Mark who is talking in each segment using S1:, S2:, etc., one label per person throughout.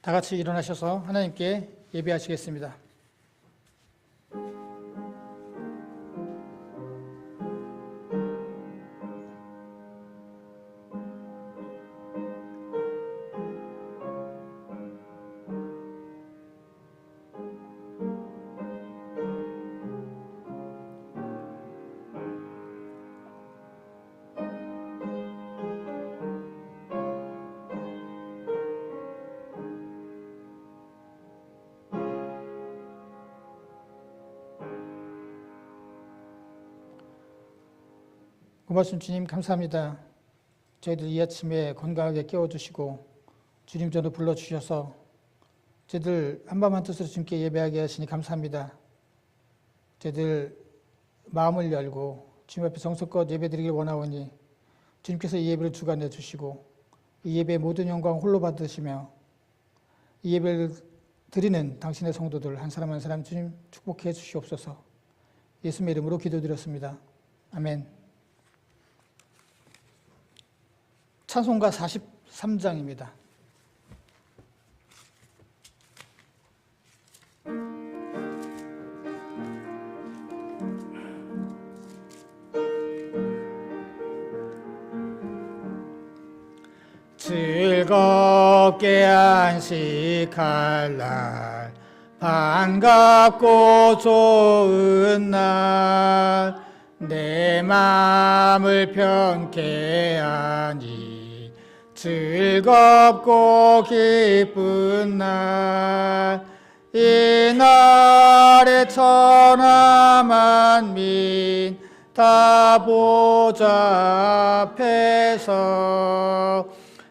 S1: 다 같이 일어나셔서 하나님께 예배하시겠습니다. 고맙습니다. 주님 감사합니다. 저희들 이 아침에 건강하게 깨워주시고 주님 전으로 불러주셔서 저희들 한밤한 뜻으로 주님께 예배하게 하시니 감사합니다. 저희들 마음을 열고 주님 앞에 정성껏 예배드리길 원하오니 주님께서 이 예배를 주관해 주시고 이 예배의 모든 영광 홀로 받으시며 이 예배를 드리는 당신의 성도들 한 사람 한 사람 주님 축복해 주시옵소서. 예수님의 이름으로 기도드렸습니다. 아멘. 찬송가 43장입니다. 즐겁게 안식할 날 반갑고 좋은 날 내 마음을 편케 하니 즐겁고 기쁜 날 이 날에 천하 만민 다 보좌 앞에서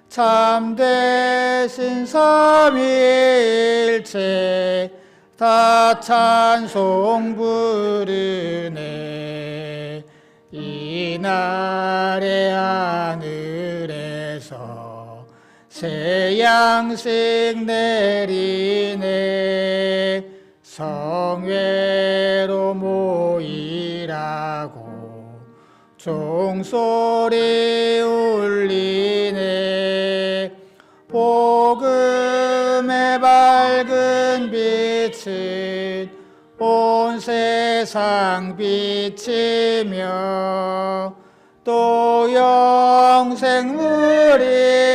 S1: 참되신 삼위일체 다 찬송 부르네. 이 날의 하늘에서 새 양식 내리네. 성회로 모이라고 종소리 울리네. 복음의 밝은 빛은 온 세상 비치며 또 영생물이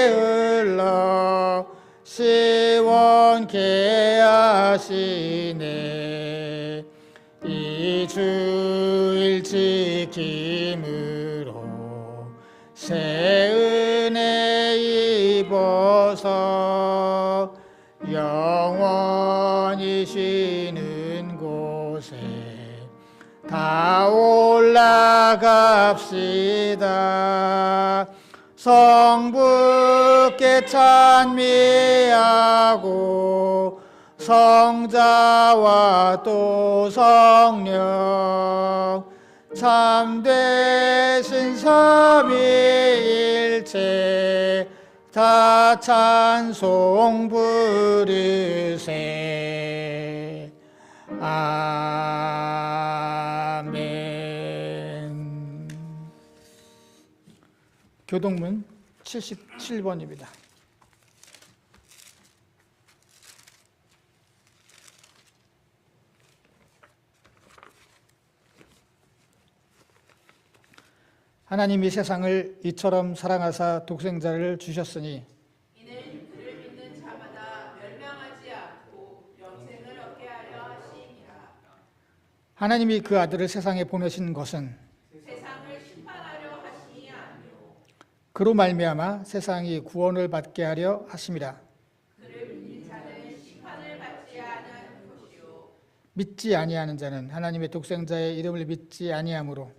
S1: 흘러 시원케 하시네. 이 주일 지킴으로 새 은혜 입어서 영원히 쉬는 곳에 다 올라갑시다. 성부께 찬미하고 성자와 또 성령 참되신 삼위일체 다 찬송 부르세. 아멘. 교동문 77번입니다. 하나님이 세상을 이처럼 사랑하사 독생자를 주셨으니
S2: 이는 그를 믿는 자마다 멸망하지 않고 영생을 얻게 하려 하심이라.
S1: 하나님이 그 아들을 세상에 보내신 것은
S2: 세상을 심판하려 하심이 아니요
S1: 그로 말미암아 세상이 구원을 받게 하려 하심이라.
S2: 그를 믿는 자는 심판을 받지 않은 것이요
S1: 믿지 아니하는 자는 하나님의 독생자의 이름을 믿지 아니하므로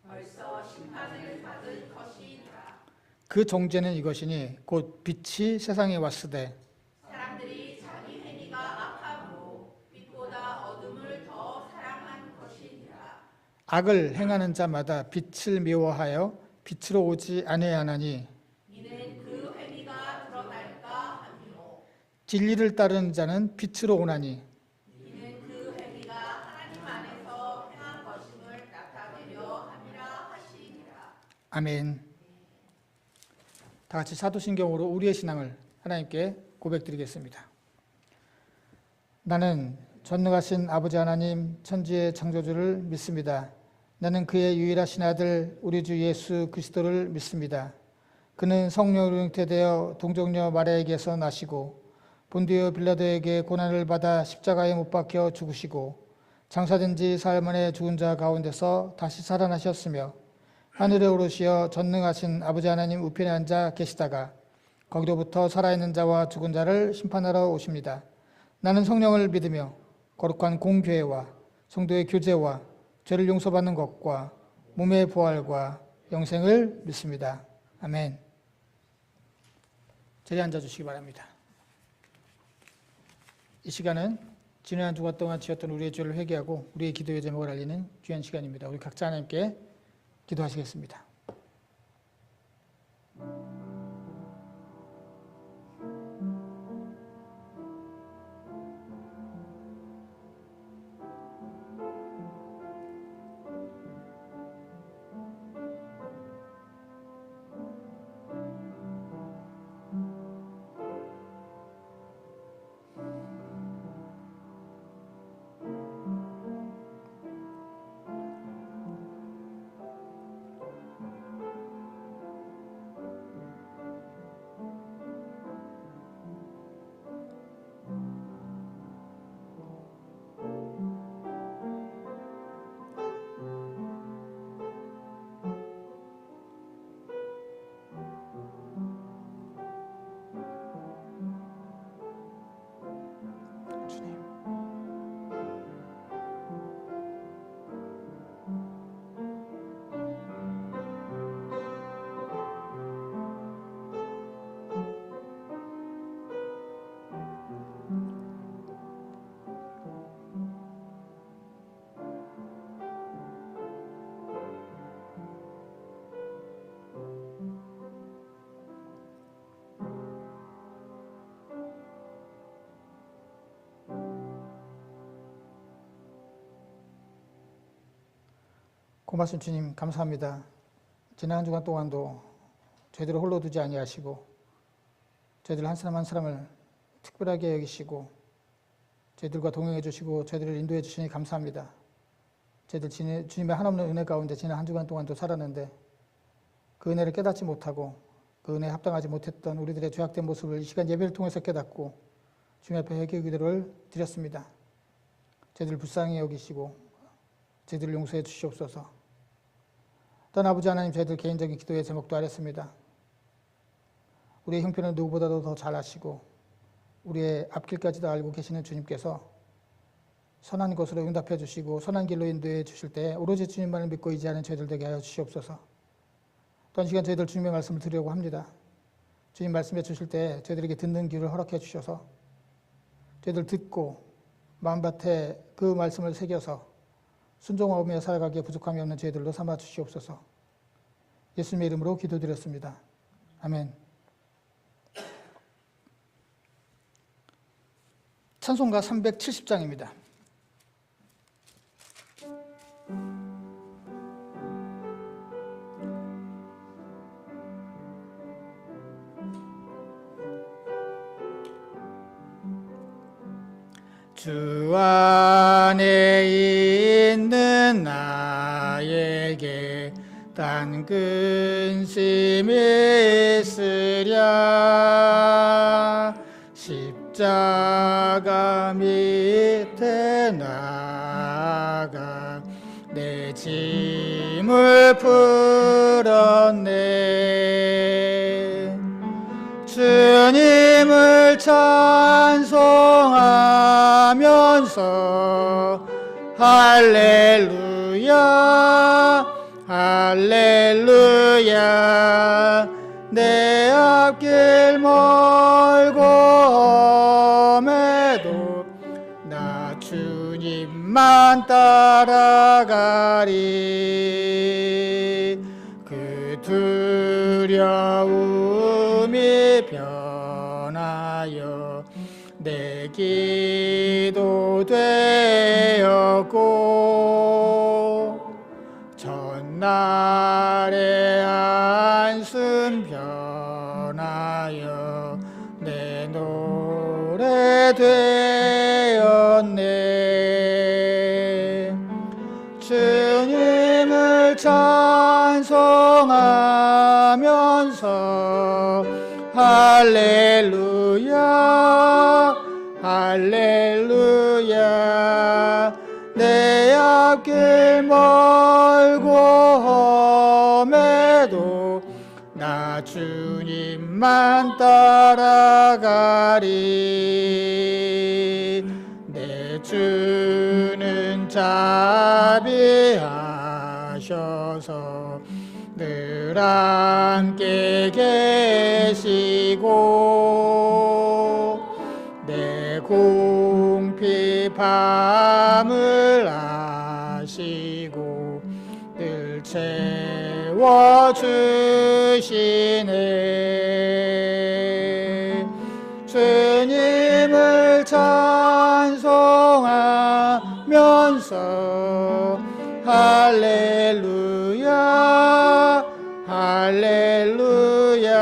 S2: 벌써 심판을 받은 것이니라.
S1: 그 정죄는 이것이니 곧 빛이 세상에 왔으되
S2: 사람들이 자기 행위가 악함으로 빛보다 어둠을 더 사랑한 것이니라.
S1: 악을 행하는 자마다 빛을 미워하여 빛으로 오지 아니하나니
S2: 이는 그 행위가 드러날까 하며
S1: 진리를 따르는 자는 빛으로 오나니
S2: 이는 그 행위가 하나님 안에서 행한 것임을 나타내려 함이라 하시니라.
S1: 아멘. 다 같이 사도신경으로 우리의 신앙을 하나님께 고백드리겠습니다. 나는 전능하신 아버지 하나님 천지의 창조주를 믿습니다. 나는 그의 유일하신 아들 우리 주 예수 그리스도를 믿습니다. 그는 성령으로 잉태되어 동정녀 마리아에게서 나시고 본디오 빌라도에게 고난을 받아 십자가에 못 박혀 죽으시고 장사된 지 사흘 만에 죽은 자 가운데서 다시 살아나셨으며 하늘에 오르시어 전능하신 아버지 하나님 우편에 앉아 계시다가 거기로부터 살아있는 자와 죽은 자를 심판하러 오십니다. 나는 성령을 믿으며 거룩한 공교회와 성도의 교제와 죄를 용서받는 것과 몸의 부활과 영생을 믿습니다. 아멘. 자리에 앉아주시기 바랍니다. 이 시간은 지난 한 주간 동안 지었던 우리의 죄를 회개하고 우리의 기도의 제목을 알리는 귀한 시간입니다. 우리 각자 하나님께 기도하시겠습니다. 주님. 고맙습 주님 감사합니다. 지난 한 주간 동안도 저희들을 홀로 두지 아니하시고 저희들 한 사람 한 사람을 특별하게 여기시고 저희들과 동행해 주시고 저희들을 인도해 주시니 감사합니다. 저희들 주님의 한없는 은혜 가운데 지난 한 주간 동안도 살았는데 그 은혜를 깨닫지 못하고 그 은혜에 합당하지 못했던 우리들의 죄악된 모습을 이 시간 예배를 통해서 깨닫고 주님 앞에 회개 기도를 드렸습니다. 저희들을 불쌍히 여기시고 저희들을 용서해 주시옵소서. 또한 아버지 하나님 저희들 개인적인 기도의 제목도 아랬습니다. 우리의 형편은 누구보다도 더 잘 아시고 우리의 앞길까지도 알고 계시는 주님께서 선한 것으로 응답해 주시고 선한 길로 인도해 주실 때 오로지 주님만을 믿고 의지하는 저희들 되게 하여 주시옵소서. 또한 시간 저희들 주님의 말씀을 드리려고 합니다. 주님 말씀해 주실 때 저희들에게 듣는 귀를 허락해 주셔서 저희들 듣고 마음밭에 그 말씀을 새겨서 순종하며 살아가기에 부족함이 없는 저희들로 삼아 주시옵소서. 예수님의 이름으로 기도드렸습니다. 아멘. 찬송가 370장입니다. 주 안에 있는 나에게 단 근심이 있으랴 십자가 밑에 나가 내 짐을 풀었네. 주님을 찬송하면서 할렐루야 할렐루야 내 앞길 멀고 험해도 나 주님만 따라가리. 그 두려움이 변하여 내 기도 되었고 전날의 안순 변하여 내 노래 되었고 찬송하면서 할렐루야 할렐루야 내 앞길 멀고 험해도 나 주님만 따라가리 내 주는 자비하셔서 늘 함께 계시고 내 궁핍함을 아시고 늘 채워주시네 주님을 찬송하면서 할렐루야 할렐루야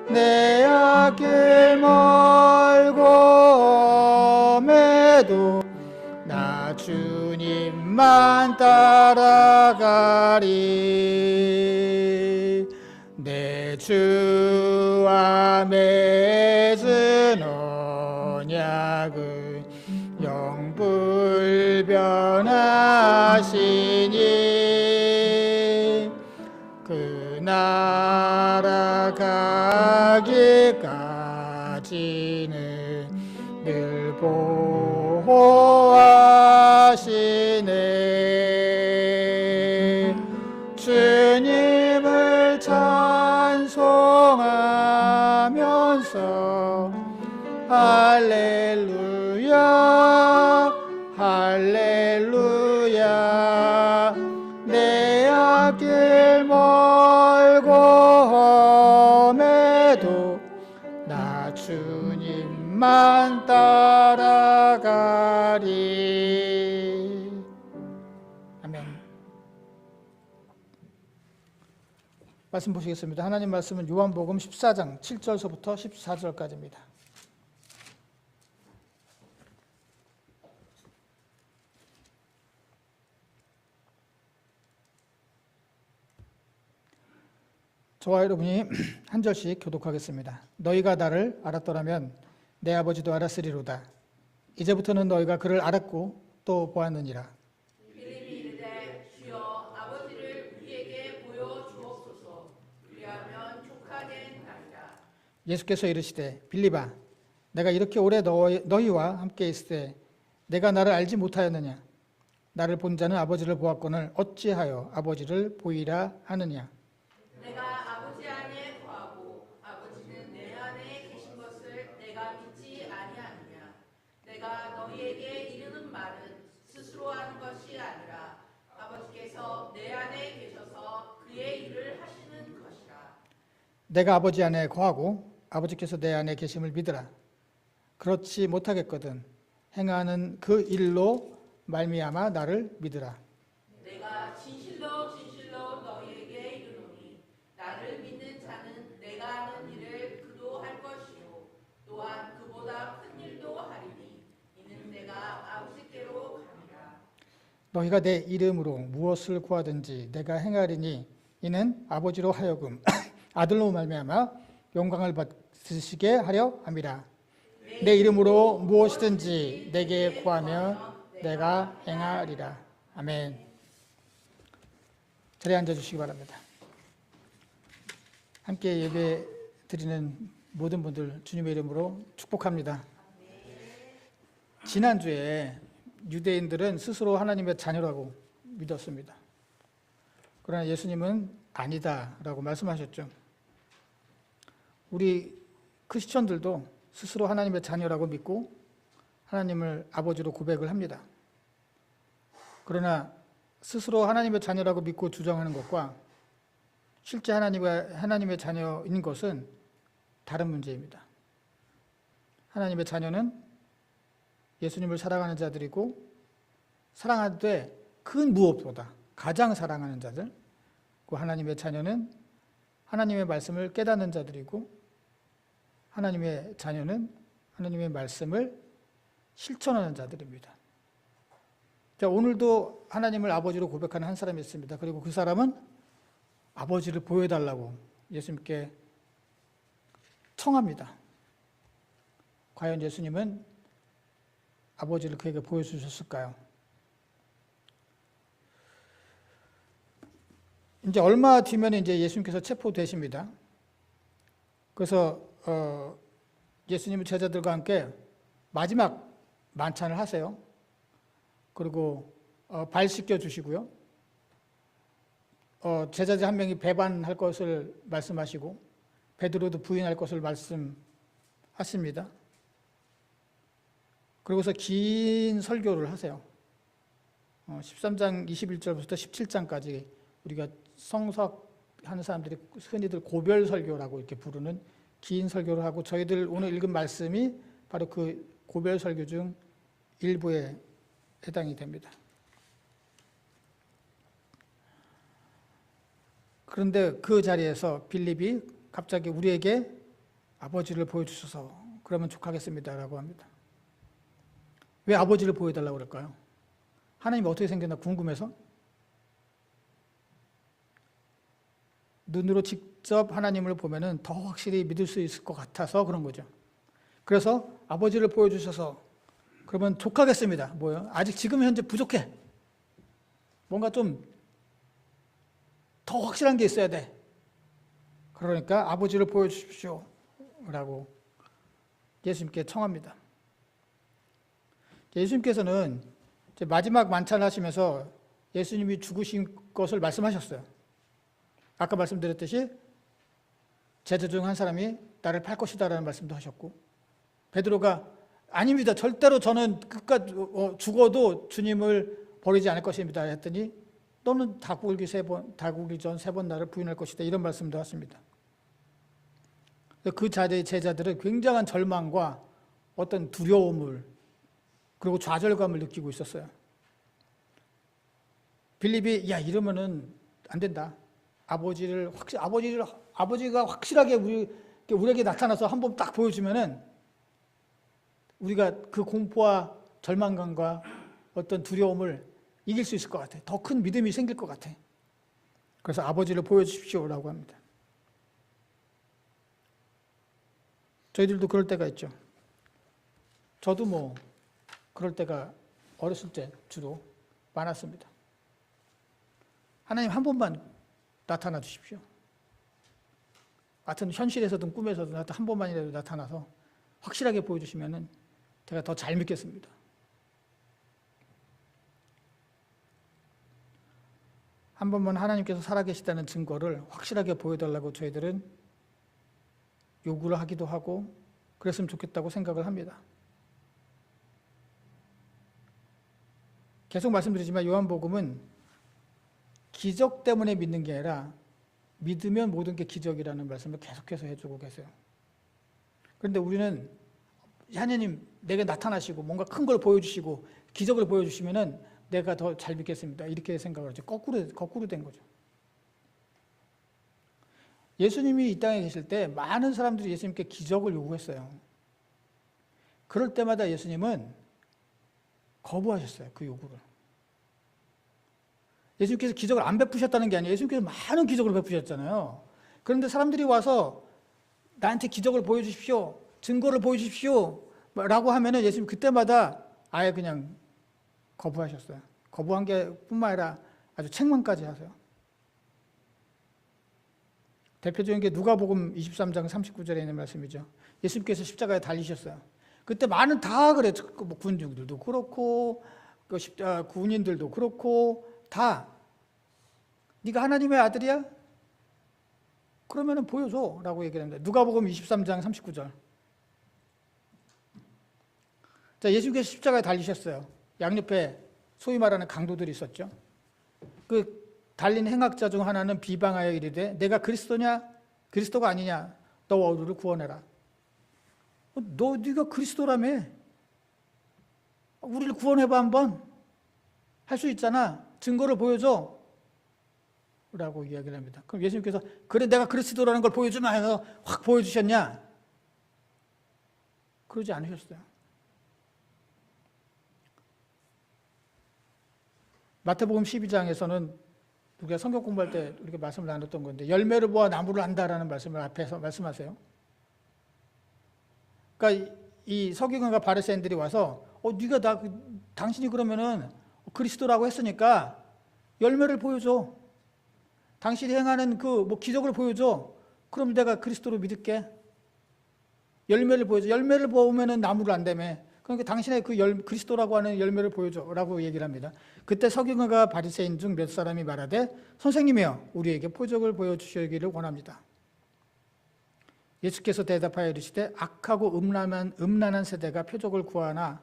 S1: 내 앞길 멀고 험해도 나 주님만 따라가리 내 주와 맺은 언약은 영불변하시니 그 나라 가기까지는 늘 보호하시네 주님을 찬송하면서 할렐루야 할렐루야 내 앞길 멀고 험해도 나 주님만 따라가리 아멘. 말씀 보시겠습니다. 하나님 말씀은 요한복음 14장 7절서부터 14절까지입니다. 저와 여러분이 한 절씩 교독하겠습니다. 너희가 나를 알았더라면 내 아버지도 알았으리로다. 이제부터는 너희가 그를 알았고 또 보았느니라.
S2: 빌립이 이르되 주여 아버지를 우리에게 보여 주옵소서. 그리하면 족하겠나이다.
S1: 예수께서 이르시되 빌립아 내가 이렇게 오래 너희와 함께 있을 때 내가 나를 알지 못하였느냐? 나를 본 자는 아버지를 보았거늘 어찌하여 아버지를 보이라 하느냐?
S2: 내가 아버지 안에 거하고 아버지는 내 안에 계신 것을 내가 믿지 아니하느냐? 내가 너희에게 이르는 말은 스스로 하는 것이 아니라 아버지께서 내 안에 계셔서 그의 일을 하시는 것이라.
S1: 내가 아버지 안에 거하고 아버지께서 내 안에 계심을 믿으라. 그렇지 못하겠거든 행하는 그 일로 말미암아 나를 믿으라.
S2: 내가 진실로 진실로 너희에게 이르노니 나를 믿는 자는 내가 하는 일을 그도 할 것이요 또한 그보다 큰 일도 하리니 이는 내가 아버지께로 가니라.
S1: 너희가 내 이름으로 무엇을 구하든지 내가 행하리니 이는 아버지로 하여금 아들로 말미암아 영광을 받으시게 하려 함이라. 내 이름으로 무엇이든지 내게 구하면 내가 행하리라. 아멘. 자리에 앉아주시기 바랍니다. 함께 예배 드리는 모든 분들 주님의 이름으로 축복합니다. 지난주에 유대인들은 스스로 하나님의 자녀라고 믿었습니다. 그러나 예수님은 아니다라고 말씀하셨죠. 우리 크리스천들도 스스로 하나님의 자녀라고 믿고 하나님을 아버지로 고백을 합니다. 그러나 스스로 하나님의 자녀라고 믿고 주장하는 것과 실제 하나님의 자녀인 것은 다른 문제입니다. 하나님의 자녀는 예수님을 사랑하는 자들이고 사랑하되 큰 무엇보다 가장 사랑하는 자들, 그 하나님의 자녀는 하나님의 말씀을 깨닫는 자들이고 하나님의 자녀는 하나님의 말씀을 실천하는 자들입니다. 자, 오늘도 하나님을 아버지로 고백하는 한 사람이 있습니다. 그리고 그 사람은 아버지를 보여달라고 예수님께 청합니다. 과연 예수님은 아버지를 그에게 보여주셨을까요? 이제 얼마 뒤면 이제 예수님께서 체포되십니다. 그래서 예수님은 제자들과 함께 마지막 만찬을 하세요. 그리고 발 씻겨 주시고요. 제자들 한 명이 배반할 것을 말씀하시고 베드로도 부인할 것을 말씀하십니다. 그러고서 긴 설교를 하세요. 13장 21절부터 17장까지 우리가 성석하는 사람들이 흔히들 고별 설교라고 이렇게 부르는 긴 설교를 하고, 저희들 오늘 읽은 말씀이 바로 그 고별 설교 중 일부에 해당이 됩니다. 그런데 그 자리에서 빌립이 갑자기 우리에게 아버지를 보여주셔서 그러면 족하겠습니다라고 합니다. 왜 아버지를 보여달라고 그럴까요? 하나님이 어떻게 생겼나 궁금해서? 눈으로 직접 하나님을 보면은 더 확실히 믿을 수 있을 것 같아서 그런 거죠. 그래서 아버지를 보여주셔서 그러면 족하겠습니다. 뭐예요? 아직 지금 현재 부족해. 뭔가 좀 더 확실한 게 있어야 돼. 그러니까 아버지를 보여주십시오 라고 예수님께 청합니다. 예수님께서는 이제 마지막 만찬을 하시면서 예수님이 죽으신 것을 말씀하셨어요. 아까 말씀드렸듯이 제자 중 한 사람이 나를 팔 것이다 라는 말씀도 하셨고, 베드로가 아닙니다. 절대로 저는 끝까지 죽어도 주님을 버리지 않을 것입니다 했더니 너는 다구기 전 세 번 나를 부인할 것이다 이런 말씀도 하십니다. 그 자리의 제자들은 굉장한 절망과 어떤 두려움을 그리고 좌절감을 느끼고 있었어요. 빌립이 야 이러면은 안 된다. 아버지가 확실하게 우리에게 나타나서 한번 딱 보여주면은 우리가 그 공포와 절망감과 어떤 두려움을 이길 수 있을 것 같아. 더 큰 믿음이 생길 것 같아. 그래서 아버지를 보여주십시오라고 합니다. 저희들도 그럴 때가 있죠. 저도 뭐 그럴 때가 어렸을 때 주로 많았습니다. 하나님 한 번만 나타나 주십시오. 하여튼 현실에서든 꿈에서든 하여튼 한 번만이라도 나타나서 확실하게 보여주시면은 제가 더 잘 믿겠습니다. 한 번만 하나님께서 살아계시다는 증거를 확실하게 보여달라고 저희들은 요구를 하기도 하고 그랬으면 좋겠다고 생각을 합니다. 계속 말씀드리지만 요한복음은 기적 때문에 믿는 게 아니라 믿으면 모든 게 기적이라는 말씀을 계속해서 해주고 계세요. 그런데 우리는 하나님 내게 나타나시고 뭔가 큰 걸 보여주시고 기적을 보여주시면은 내가 더 잘 믿겠습니다. 이렇게 생각을 하죠. 거꾸로 된 거죠. 예수님이 이 땅에 계실 때 많은 사람들이 예수님께 기적을 요구했어요. 그럴 때마다 예수님은 거부하셨어요. 그 요구를. 예수님께서 기적을 안 베푸셨다는 게 아니에요. 예수님께서 많은 기적을 베푸셨잖아요. 그런데 사람들이 와서 나한테 기적을 보여주십시오. 증거를 보여주십시오. 라고 하면은 예수님 그때마다 아예 그냥 거부하셨어요. 거부한 게 뿐만 아니라 아주 책망까지 하세요. 대표적인 게 누가복음 23장 39절에 있는 말씀이죠. 예수님께서 십자가에 달리셨어요. 그때 많은 다 그래. 뭐 군중들도 그렇고 군인들도 그렇고 다 네가 하나님의 아들이야? 그러면은 보여줘 라고 얘기를 합니다. 누가복음 23장 39절. 자, 예수께서 십자가에 달리셨어요. 양옆에 소위 말하는 강도들이 있었죠. 그 달린 행악자 중 하나는 비방하여 이르되 내가 그리스도냐? 그리스도가 아니냐? 너와 우리를 구원해라. 네가 그리스도라며. 우리를 구원해봐 한번. 할 수 있잖아. 증거를 보여줘. 라고 이야기를 합니다. 그럼 예수님께서 그래 내가 그리스도라는 걸 보여주면 해서 확 보여주셨냐? 그러지 않으셨어요. 마태복음 12장에서는 우리가 성경 공부할 때 우리가 말씀을 나눴던 건데 열매를 보아 나무를 안다라는 말씀을 앞에서 말씀하세요. 그러니까 이 서기관과 바리새인들이 와서 네가 당신이 그러면은 그리스도라고 했으니까 열매를 보여줘. 당신이 행하는 그 기적을 보여줘. 그럼 내가 그리스도로 믿을게. 열매를 보여줘. 열매를 보면은 나무를 안다며. 그러니까 당신의 그리스도라고 하는 열매를 보여줘라고 얘기를 합니다. 그때 서기관과 바리새인 중 몇 사람이 말하되 선생님이여 우리에게 표적을 보여주시기를 원합니다. 예수께서 대답하여 이르시되 악하고 음란한 세대가 표적을 구하나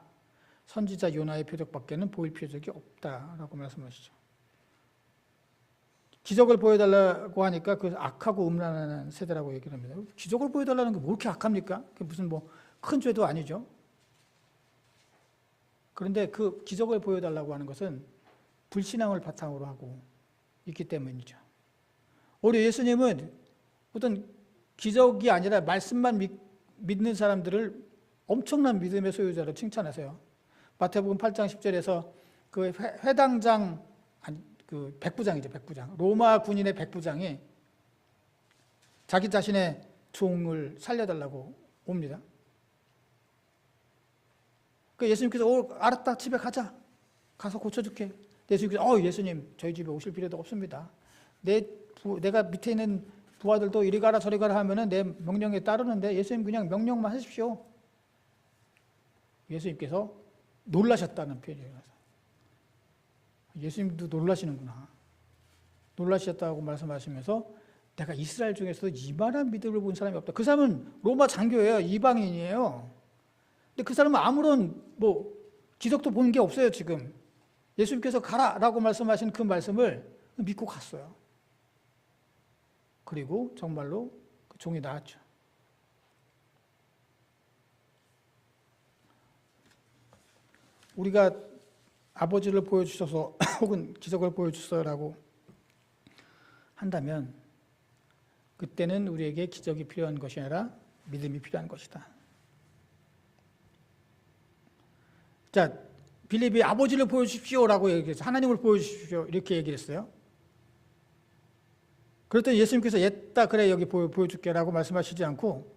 S1: 선지자 요나의 표적밖에는 보일 표적이 없다라고 말씀하시죠. 기적을 보여달라고 하니까 그 악하고 음란한 세대라고 얘기를 합니다. 기적을 보여달라는 게 뭐 이렇게 악합니까? 그게 무슨 큰 죄도 아니죠. 그런데 그 기적을 보여달라고 하는 것은 불신앙을 바탕으로 하고 있기 때문이죠. 우리 예수님은 어떤 기적이 아니라 말씀만 믿는 사람들을 엄청난 믿음의 소유자로 칭찬하세요. 마태복음 8장 10절에서 그 회당장, 그 백부장이죠, 백부장. 로마 군인의 백부장이 자기 자신의 종을 살려달라고 옵니다. 그 예수님께서 알았다, 집에 가자. 가서 고쳐줄게. 예수님께서 예수님 저희 집에 오실 필요도 없습니다. 내가 밑에 있는 부하들도 이리 가라 저리 가라 하면은 내 명령에 따르는데 예수님 그냥 명령만 하십시오. 예수님께서 놀라셨다는 표현이에요. 예수님도 놀라시는구나. 놀라셨다고 말씀하시면서 내가 이스라엘 중에서 이만한 믿음을 본 사람이 없다. 그 사람은 로마 장교예요. 이방인이에요. 근데 그 사람은 아무런 기적도 본 게 없어요, 지금. 예수님께서 가라라고 말씀하신 그 말씀을 믿고 갔어요. 그리고 정말로 그 종이 나았죠. 우리가 아버지를 보여주셔서 혹은 기적을 보여주셔라고 한다면 그때는 우리에게 기적이 필요한 것이 아니라 믿음이 필요한 것이다. 자, 빌립이 아버지를 보여주십시오라고 얘기했어요. 하나님을 보여주십시오 이렇게 얘기를 했어요. 그랬더니 예수님께서 옛다 그래 여기 보여줄게라고 말씀하시지 않고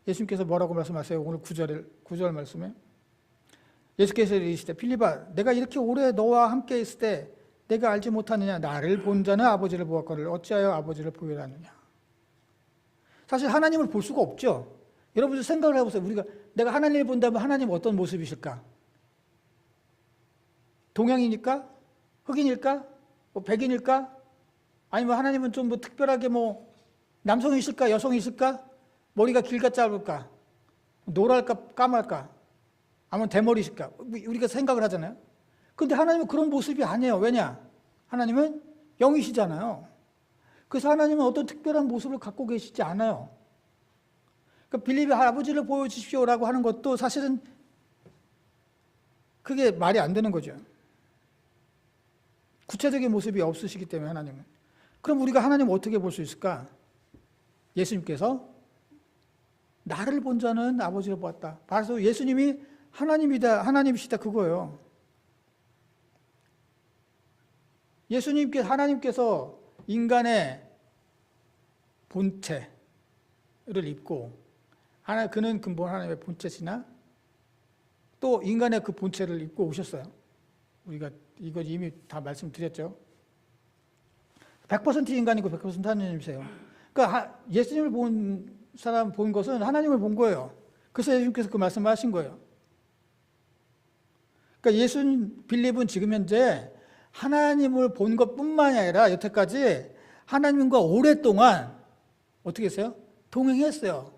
S1: 예수님께서 뭐라고 말씀하세요? 오늘 9절 말씀에 예수께서 이르시되 빌립아 내가 이렇게 오래 너와 함께 있을 때 내가 알지 못하느냐 나를 본 자는 아버지를 보았거늘 어찌하여 아버지를 보이라 하느냐. 사실 하나님을 볼 수가 없죠. 여러분들 생각을 해보세요. 내가 하나님을 본다면 하나님 어떤 모습이실까? 동양이니까? 흑인일까? 백인일까? 아니면 하나님은 좀 특별하게 남성이실까? 여성이실까? 머리가 길까 짧을까? 노랄까? 까말까? 아니면 대머리실까? 우리가 생각을 하잖아요. 그런데 하나님은 그런 모습이 아니에요. 왜냐? 하나님은 영이시잖아요. 그래서 하나님은 어떤 특별한 모습을 갖고 계시지 않아요. 그러니까 빌립이 아버지를 보여주십시오라고 하는 것도 사실은 그게 말이 안 되는 거죠. 구체적인 모습이 없으시기 때문에 하나님은. 그럼 우리가 하나님을 어떻게 볼 수 있을까? 예수님께서 나를 본 자는 아버지를 보았다. 바로 예수님이 하나님이시다 그거예요. 하나님께서 인간의 본체를 입고 그는 근본 하나님의 본체시나 또 인간의 그 본체를 입고 오셨어요. 우리가 이거 이미 다 말씀드렸죠. 100% 인간이고 100% 하나님이세요. 그러니까 예수님을 본 사람 본 것은 하나님을 본 거예요. 그래서 예수님께서 그 말씀을 하신 거예요. 그러니까 빌립은 지금 현재 하나님을 본 것뿐만이 아니라 여태까지 하나님과 오랫동안 어떻게 했어요? 동행했어요.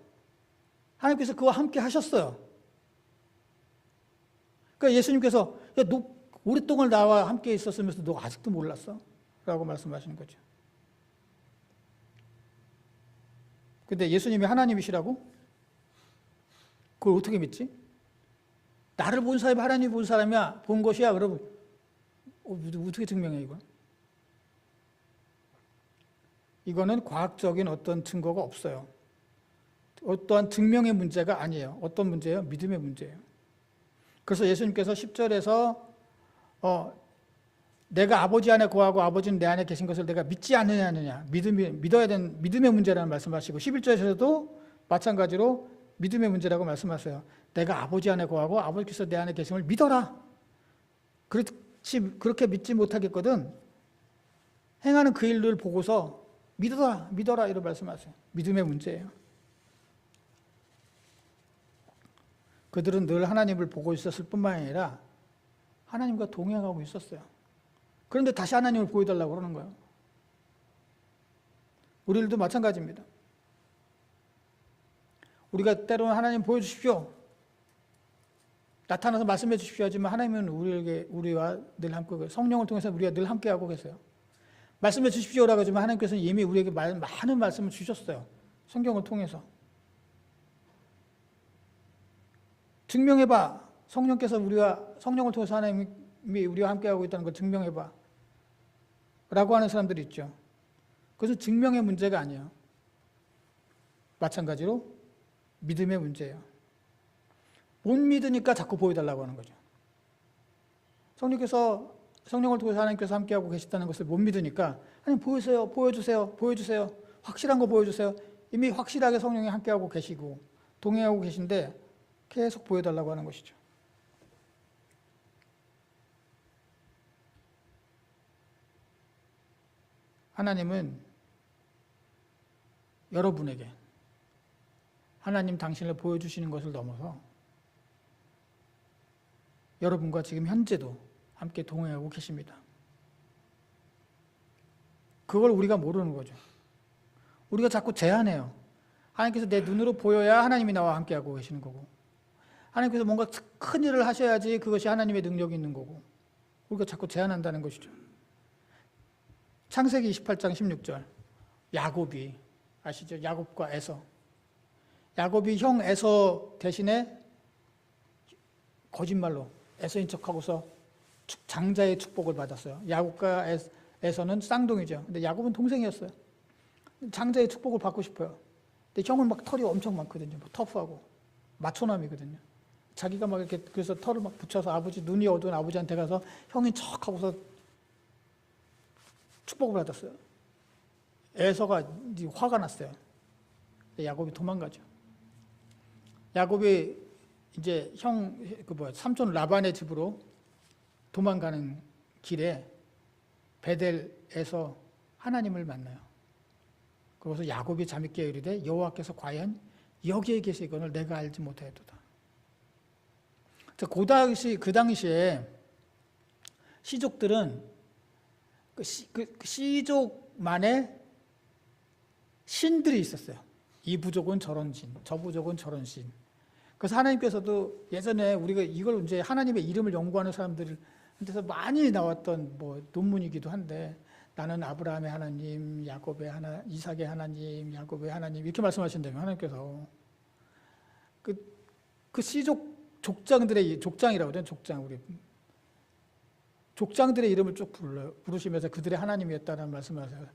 S1: 하나님께서 그와 함께 하셨어요. 그러니까 예수님께서 너 오랫동안 나와 함께 있었으면서 너 아직도 몰랐어? 라고 말씀하시는 거죠. 근데 예수님이 하나님이시라고? 그걸 어떻게 믿지? 나를 본 사람이 하나님 본 사람이야, 본 것이야, 그러면 어떻게 증명해, 이거? 이거는 과학적인 어떤 증거가 없어요. 어떠한 증명의 문제가 아니에요. 어떤 문제예요? 믿음의 문제예요. 그래서 예수님께서 10절에서 내가 아버지 안에 거하고 아버지는 내 안에 계신 것을 내가 믿지 않느냐. 믿어야 되는 믿음의 문제라는 말씀하시고 11절에서도 마찬가지로 믿음의 문제라고 말씀하세요. 내가 아버지 안에 거하고 아버지께서 내 안에 계심을 믿어라. 그렇게 믿지 못하겠거든 행하는 그 일을 보고서 믿어라 이런 말씀하세요. 믿음의 문제예요. 그들은 늘 하나님을 보고 있었을 뿐만 아니라 하나님과 동행하고 있었어요. 그런데 다시 하나님을 보여달라고 그러는 거예요. 우리들도 마찬가지입니다. 우리가 때로는 하나님 보여주십시오. 나타나서 말씀해 주십시오 하지만 하나님은 우리와 늘 함께 계세요. 성령을 통해서 우리와 늘 함께하고 계세요. 말씀해 주십시오라고 하지만 하나님께서는 이미 우리에게 많은 말씀을 주셨어요. 성경을 통해서. 증명해봐. 성령을 통해서 하나님이 우리와 함께하고 있다는 걸 증명해봐. 라고 하는 사람들이 있죠. 그것은 증명의 문제가 아니에요. 마찬가지로 믿음의 문제예요. 못 믿으니까 자꾸 보여달라고 하는 거죠. 성령을 통해서 하나님께서 함께하고 계시다는 것을 못 믿으니까 하나님 보여주세요. 확실한 거 보여주세요. 이미 확실하게 성령이 함께하고 계시고 동행하고 계신데 계속 보여달라고 하는 것이죠. 하나님은 여러분에게 하나님 당신을 보여주시는 것을 넘어서 여러분과 지금 현재도 함께 동행하고 계십니다. 그걸 우리가 모르는 거죠. 우리가 자꾸 제한해요. 하나님께서 내 눈으로 보여야 하나님이 나와 함께하고 계시는 거고 하나님께서 뭔가 큰 일을 하셔야지 그것이 하나님의 능력이 있는 거고 우리가 자꾸 제한한다는 것이죠. 창세기 28장 16절 야곱이 아시죠? 야곱과 에서 야곱이 형 에서 대신에 거짓말로 에서인 척하고서 장자의 축복을 받았어요. 야곱과 에서는 쌍둥이죠. 근데 야곱은 동생이었어요. 장자의 축복을 받고 싶어요. 근데 형은 막 털이 엄청 많거든요. 터프하고 마초남이거든요. 자기가 막 이렇게 그래서 털을 막 붙여서 눈이 어두운 아버지한테 가서 형인 척하고서 축복을 받았어요. 에서가 화가 났어요. 야곱이 도망가죠. 야곱이 이제 삼촌 라반의 집으로 도망가는 길에 베델에서 하나님을 만나요. 그래서 야곱이 잠이 깨어 이르되 여호와께서 과연 여기에 계시거늘 내가 알지 못하였도다. 그 당시에 시족들은 그 시족만의 신들이 있었어요. 이 부족은 저런 신, 저 부족은 저런 신. 그래서 하나님께서도 예전에 우리가 이걸 이제 하나님의 이름을 연구하는 사람들한테서 많이 나왔던 논문이기도 한데 나는 아브라함의 하나님, 야곱의 하나님, 이삭의 하나님, 야곱의 하나님 이렇게 말씀하신다면 하나님께서 그 시족 족장이라고 하죠. 족장들의 이름을 쭉 부르시면서 그들의 하나님이었다는 말씀을 하세요.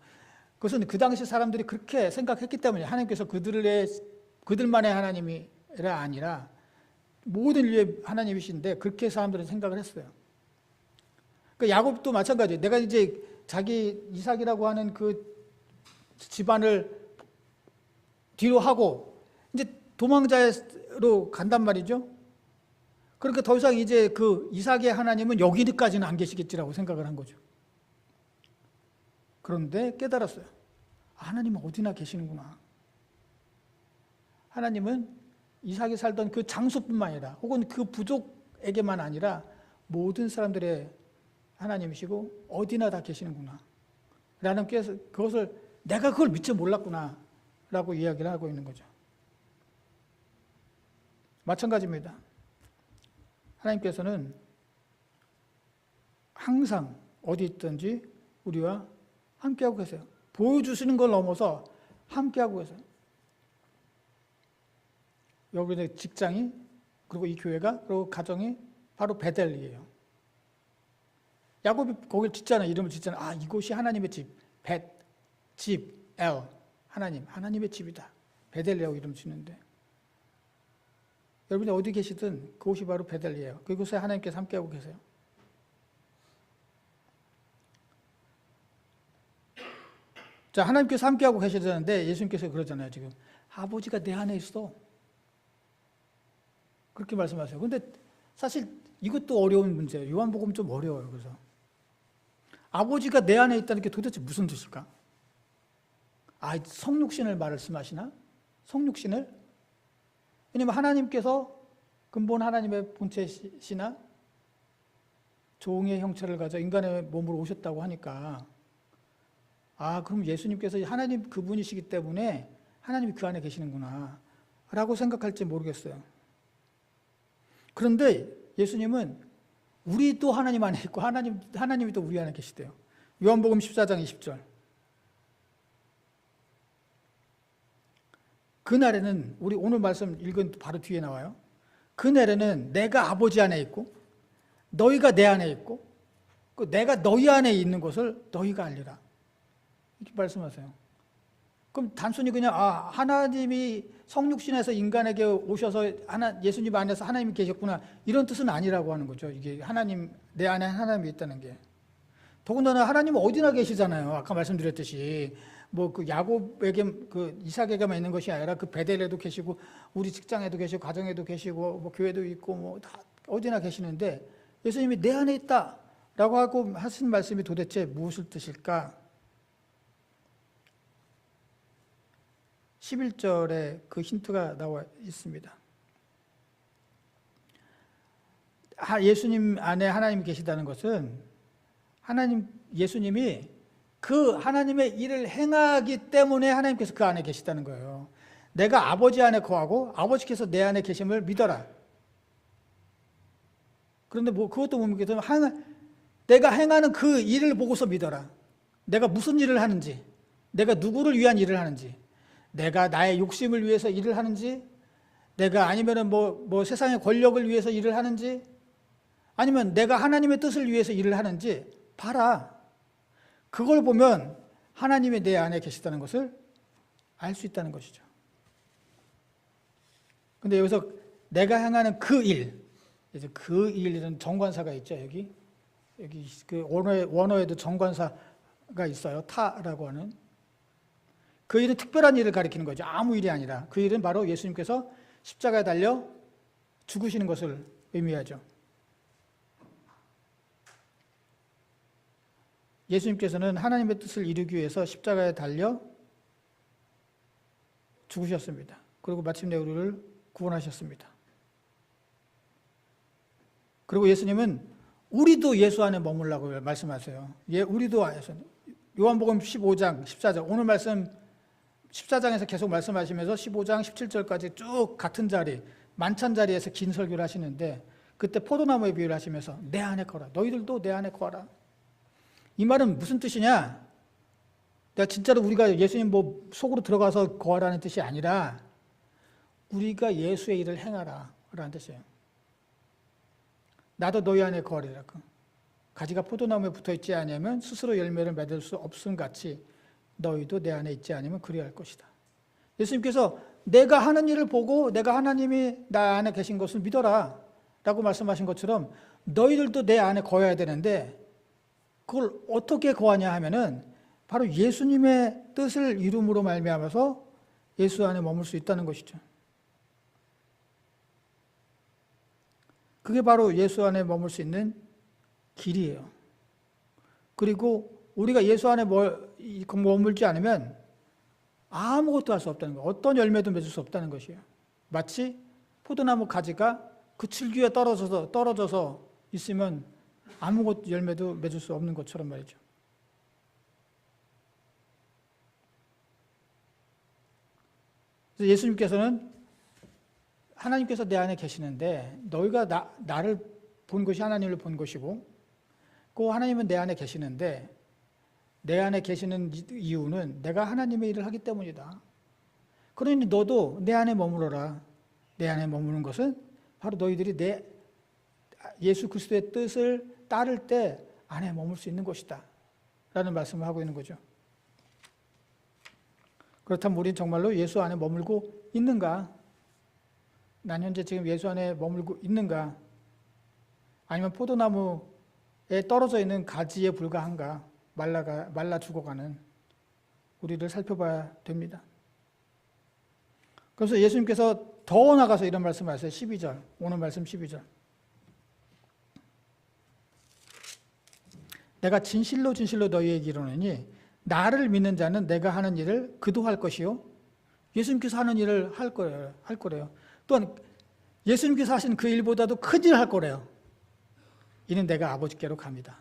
S1: 그것은 그 당시 사람들이 그렇게 생각했기 때문에 하나님께서 그들만의 하나님이라 아니라 모든 인류의 하나님이신데 그렇게 사람들은 생각을 했어요. 그 야곱도 마찬가지예요. 내가 이제 자기 이삭이라고 하는 그 집안을 뒤로 하고 이제 도망자로 간단 말이죠. 그러니까 더 이상 이제 그 이삭의 하나님은 여기까지는 안 계시겠지라고 생각을 한 거죠. 그런데 깨달았어요. 하나님은 어디나 계시는구나. 하나님은 이삭이 살던 그 장소뿐만 아니라 혹은 그 부족에게만 아니라 모든 사람들의 하나님이시고 어디나 다 계시는구나. 라는 그것을 내가 그걸 미처 몰랐구나. 라고 이야기를 하고 있는 거죠. 마찬가지입니다. 하나님께서는 항상 어디 있든지 우리와 함께하고 계세요. 보여주시는 걸 넘어서 함께하고 계세요. 여기는 직장이 그리고 이 교회가 그리고 가정이 바로 베델이에요. 야곱이 거길 짓잖아요. 이름을 짓잖아요. 이곳이 하나님의 집. 엘. 하나님의 집이다. 베델이라고 이름 짓는데 여러분이 어디 계시든 그곳이 바로 베델이에요. 그곳에 하나님께서 함께하고 계세요. 자, 하나님께서 함께하고 계시다는데 예수님께서 그러잖아요. 지금 아버지가 내 안에 있어. 그렇게 말씀하세요. 근데 사실 이것도 어려운 문제예요. 요한복음 좀 어려워요. 그래서 아버지가 내 안에 있다는 게 도대체 무슨 뜻일까? 아, 성육신을 말씀하시나? 성육신을? 왜냐면 하나님께서 근본 하나님의 본체시나 종의 형체를 가져 인간의 몸으로 오셨다고 하니까, 아, 그럼 예수님께서 하나님 그분이시기 때문에 하나님이 그 안에 계시는구나 라고 생각할지 모르겠어요. 그런데 예수님은 우리도 하나님 안에 있고 하나님이 또 우리 안에 계시대요. 요한복음 14장 20절. 그날에는, 우리 오늘 말씀 읽은 바로 뒤에 나와요. 그날에는 내가 아버지 안에 있고 너희가 내 안에 있고 내가 너희 안에 있는 것을 너희가 알리라. 이렇게 말씀하세요. 그럼 단순히 그냥 하나님이 성육신에서 인간에게 오셔서 예수님 안에서 하나님이 계셨구나 이런 뜻은 아니라고 하는 거죠. 이게 하나님, 내 안에 하나님이 있다는 게. 더군다나 하나님은 어디나 계시잖아요. 아까 말씀드렸듯이 뭐 그 야곱에게 그 이삭에게만 있는 것이 아니라 그 베델에도 계시고 우리 직장에도 계시고 가정에도 계시고 뭐 교회도 있고 뭐 다 어디나 계시는데 예수님이 내 안에 있다라고 하고 하신 말씀이 도대체 무엇을 뜻일까? 11절에 그 힌트가 나와 있습니다. 예수님 안에 하나님이 계시다는 것은 예수님이 그 하나님의 일을 행하기 때문에 하나님께서 그 안에 계시다는 거예요. 내가 아버지 안에 거하고 아버지께서 내 안에 계심을 믿어라. 그런데 뭐 그것도 못 믿겠지만 내가 행하는 그 일을 보고서 믿어라. 내가 무슨 일을 하는지, 내가 누구를 위한 일을 하는지, 내가 나의 욕심을 위해서 일을 하는지, 내가 아니면은 뭐 세상의 권력을 위해서 일을 하는지, 아니면 내가 하나님의 뜻을 위해서 일을 하는지 봐라. 그걸 보면 하나님이 내 안에 계시다는 것을 알 수 있다는 것이죠. 근데 여기서 내가 행하는 그 일, 이제 그 일이라는 정관사가 있죠. 여기 그 원어에도 정관사가 있어요. 타라고 하는. 그 일은 특별한 일을 가리키는 거죠. 아무 일이 아니라. 그 일은 바로 예수님께서 십자가에 달려 죽으시는 것을 의미하죠. 예수님께서는 하나님의 뜻을 이루기 위해서 십자가에 달려 죽으셨습니다. 그리고 마침내 우리를 구원하셨습니다. 그리고 예수님은 우리도 예수 안에 머물라고 말씀하세요. 우리도 요한복음 15장, 14장, 오늘 말씀 14장에서 계속 말씀하시면서 15장, 17절까지 쭉 같은 자리, 만찬 자리에서 긴 설교를 하시는데 그때 포도나무의 비유를 하시면서 내 안에 거라. 너희들도 내 안에 거라. 이 말은 무슨 뜻이냐? 내가 진짜로 우리가 예수님 뭐 속으로 들어가서 거하라는 뜻이 아니라 우리가 예수의 일을 행하라 라는 뜻이에요. 나도 너희 안에 거하리라. 가지가 포도나무에 붙어있지 아니하면 스스로 열매를 맺을 수 없음 같이 너희도 내 안에 있지 않으면 그리할 것이다. 예수님께서 내가 하는 일을 보고 내가 하나님이 나 안에 계신 것을 믿어라 라고 말씀하신 것처럼 너희들도 내 안에 거해야 되는데 그걸 어떻게 거하냐 하면은 바로 예수님의 뜻을 이룸으로 말미암아서 예수 안에 머물 수 있다는 것이죠. 그게 바로 예수 안에 머물 수 있는 길이에요. 그리고 우리가 예수 안에 머물지 않으면 아무것도 할 수 없다는 거예요. 어떤 열매도 맺을 수 없다는 것이에요. 마치 포도나무 가지가 그 줄기에 떨어져서 있으면 아무것 열매도 맺을 수 없는 것처럼 말이죠. 그래서 예수님께서는 하나님께서 내 안에 계시는데 너희가 나를 본 것이 하나님을 본 것이고 그 하나님은 내 안에 계시는데 내 안에 계시는 이유는 내가 하나님의 일을 하기 때문이다. 그러니 너도 내 안에 머물러라. 내 안에 머무는 것은 바로 너희들이 예수 그리스도의 뜻을 따를 때 안에 머물 수 있는 것이다 라는 말씀을 하고 있는 거죠. 그렇다면 우리는 정말로 예수 안에 머물고 있는가? 난 현재 지금 예수 안에 머물고 있는가? 아니면 포도나무에 떨어져 있는 가지에 불과한가? 말라 죽어가는 우리를 살펴봐야 됩니다. 그래서 예수님께서 더 나가서 이런 말씀을 하세요. 12절, 오늘 말씀 12절. 내가 진실로 진실로 너희에게 이르노니 나를 믿는 자는 내가 하는 일을 그도 할 것이요. 예수님께서 하는 일을 할 거래요. 또한 예수님께서 하신 그 일보다도 큰 일을 할 거래요. 이는 내가 아버지께로 갑니다.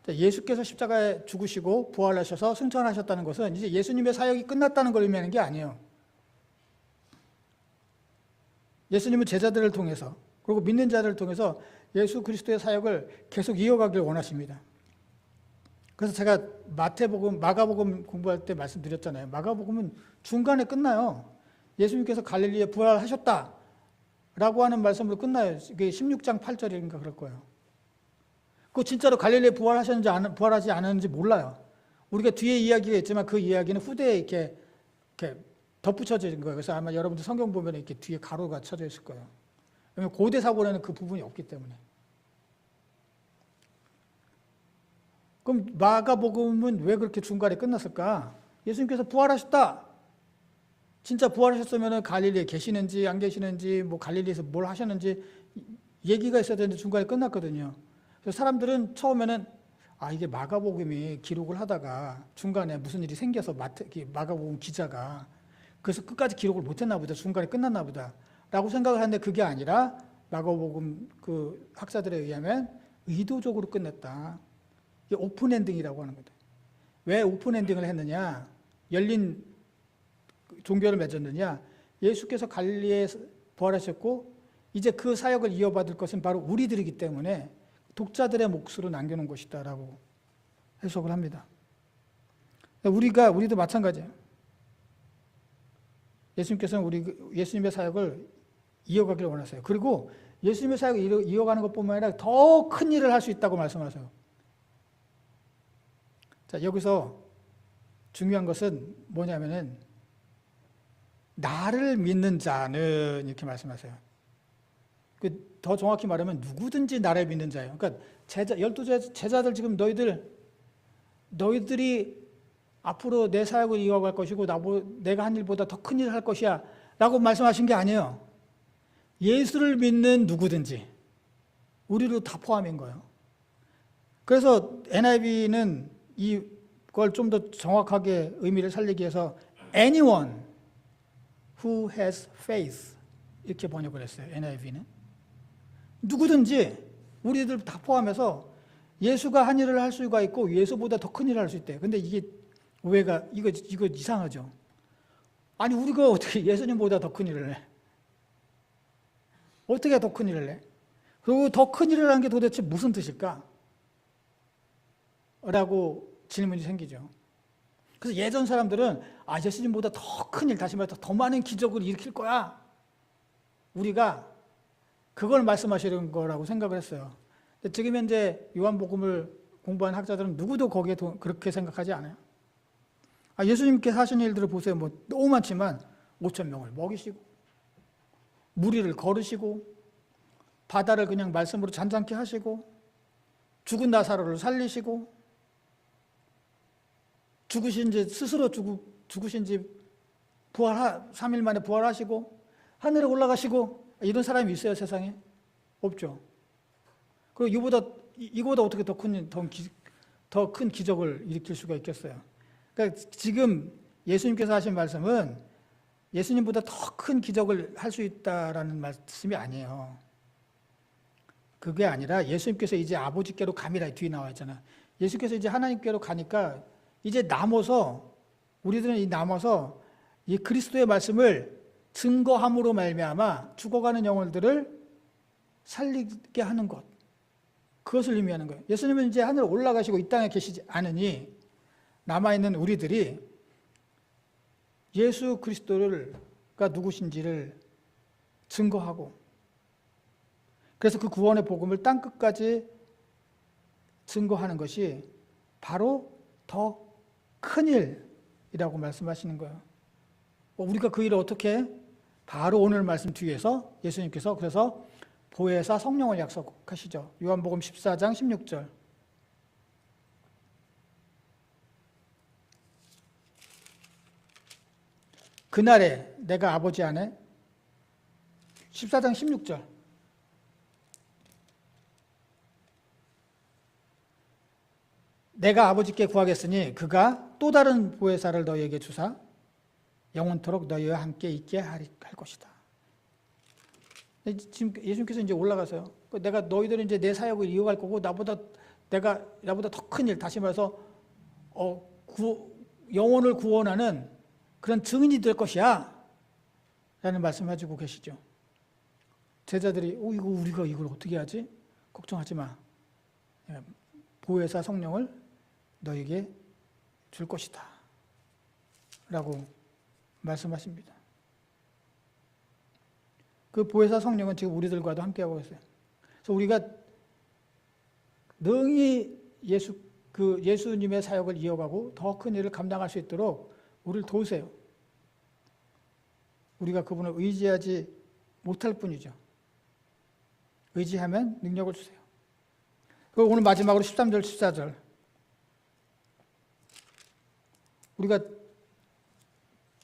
S1: 예수께서 십자가에 죽으시고 부활하셔서 승천하셨다는 것은 이제 예수님의 사역이 끝났다는 걸 의미하는 게 아니에요. 예수님은 제자들을 통해서 그리고 믿는 자들을 통해서 예수 그리스도의 사역을 계속 이어가길 원하십니다. 그래서 제가 마가복음 공부할 때 말씀드렸잖아요. 마가복음은 중간에 끝나요. 예수님께서 갈릴리에 부활하셨다 라고 하는 말씀으로 끝나요. 이게 16장 8절인가 그럴 거예요. 그 진짜로 갈릴리에 부활하셨는지 부활하지 않았는지 몰라요. 우리가 뒤에 이야기가 있지만 그 이야기는 후대에 이렇게 덧붙여진 거예요. 그래서 아마 여러분들 성경 보면 이렇게 뒤에 가로가 쳐져 있을 거예요. 왜냐면 고대 사본에는 그 부분이 없기 때문에. 그럼 마가복음은 왜 그렇게 중간에 끝났을까? 예수님께서 부활하셨다. 진짜 부활하셨으면 갈릴리에 계시는지 안 계시는지 뭐 갈릴리에서 뭘 하셨는지 얘기가 있어야 되는데 중간에 끝났거든요. 그래서 사람들은 처음에는 이게 마가복음이 기록을 하다가 중간에 무슨 일이 생겨서 마가복음 기자가 그래서 끝까지 기록을 못했나 보다. 중간에 끝났나 보다 라고 생각을 하는데 그게 아니라 마가복음 그 학자들에 의하면 의도적으로 끝냈다. 이게 오픈엔딩이라고 하는 거다. 왜 오픈엔딩을 했느냐? 열린 종교를 맺었느냐? 예수께서 갈릴리에 부활하셨고 이제 그 사역을 이어받을 것은 바로 우리들이기 때문에 독자들의 몫으로 남겨놓은 것이다라고 해석을 합니다. 우리도 마찬가지예요. 예수님께서는 예수님의 사역을 이어가기를 원하세요. 그리고 예수님의 사역을 이어가는 것뿐만 아니라 더 큰 일을 할 수 있다고 말씀하세요. 자, 여기서 중요한 것은 뭐냐면은 나를 믿는 자는 이렇게 말씀하세요. 더 정확히 말하면 누구든지 나를 믿는 자예요. 그러니까 12제자들 지금 너희들이 앞으로 내 사역을 이어갈 것이고 내가 한 일보다 더 큰 일을 할 것이야 라고 말씀하신 게 아니에요. 예수를 믿는 누구든지 우리로 다 포함인 거예요. 그래서 NIV는 이걸 좀 더 정확하게 의미를 살리기 위해서 anyone who has faith 이렇게 번역을 했어요. NIV는. 누구든지 우리들 다 포함해서 예수가 한 일을 할 수가 있고 예수보다 더 큰 일을 할 수 있대요. 근데 이게 오해가 이거 이상하죠. 아니 우리가 어떻게 예수님보다 더 큰 일을 해? 어떻게 더 큰 일을 해? 그리고 더 큰 일을 하는 게 도대체 무슨 뜻일까? 라고 질문이 생기죠. 그래서 예전 사람들은 예수님보다 더 큰 일, 다시 말해서 더 많은 기적을 일으킬 거야. 우리가 그걸 말씀하시는 거라고 생각을 했어요. 근데 지금 현재 요한복음을 공부한 학자들은 누구도 거기에 그렇게 생각하지 않아요. 예수님께서 하신 일들을 보세요. 뭐 너무 많지만 5,000명을 먹이시고 무리를 걸으시고 바다를 그냥 말씀으로 잔잔케 하시고 죽은 나사로를 살리시고 스스로 죽으신 지 3일 만에 부활하시고 하늘에 올라가시고 이런 사람이 있어요, 세상에? 없죠. 그리고 이거보다 어떻게 더 큰 기적을 일으킬 수가 있겠어요? 그러니까 지금 예수님께서 하신 말씀은 예수님보다 더 큰 기적을 할 수 있다라는 말씀이 아니에요. 그게 아니라 예수님께서 이제 아버지께로 감이라 뒤에 나와 있잖아. 예수께서 이제 하나님께로 가니까 이제 우리들은 남아서 이 그리스도의 말씀을 증거함으로 말미암아 죽어가는 영혼들을 살리게 하는 것. 그것을 의미하는 거예요. 예수님은 이제 하늘 올라가시고 이 땅에 계시지 않으니 남아있는 우리들이 예수 그리스도가 누구신지를 증거하고 그래서 그 구원의 복음을 땅끝까지 증거하는 것이 바로 더 큰 일이라고 말씀하시는 거예요. 우리가 그 일을 어떻게 바로 오늘 말씀 뒤에서 예수님께서 그래서 보혜사 성령을 약속하시죠. 요한복음 14장 16절. 그날에 내가 아버지 안에 14장 16절 내가 아버지께 구하겠으니 그가 또 다른 보혜사를 너희에게 주사 영원토록 너희와 함께 있게 할 것이다. 지금 예수님께서 이제 올라가서요. 내가 너희들은 이제 내 사역을 이어갈 거고 나보다 더 큰 일, 다시 말해서 영혼을 구원하는 그런 증인이 될 것이야 라는 말씀해주고 계시죠. 제자들이 이거 우리가 이걸 어떻게 하지? 걱정하지 마. 보혜사 성령을 너에게 줄 것이다 라고 말씀하십니다. 그 보혜사 성령은 지금 우리들과도 함께하고 있어요. 그래서 우리가 능히 예수님의 사역을 이어가고 더 큰 일을 감당할 수 있도록 우리를 도우세요. 우리가 그분을 의지하지 못할 뿐이죠. 의지하면 능력을 주세요. 그리고 오늘 마지막으로 13절, 14절 우리가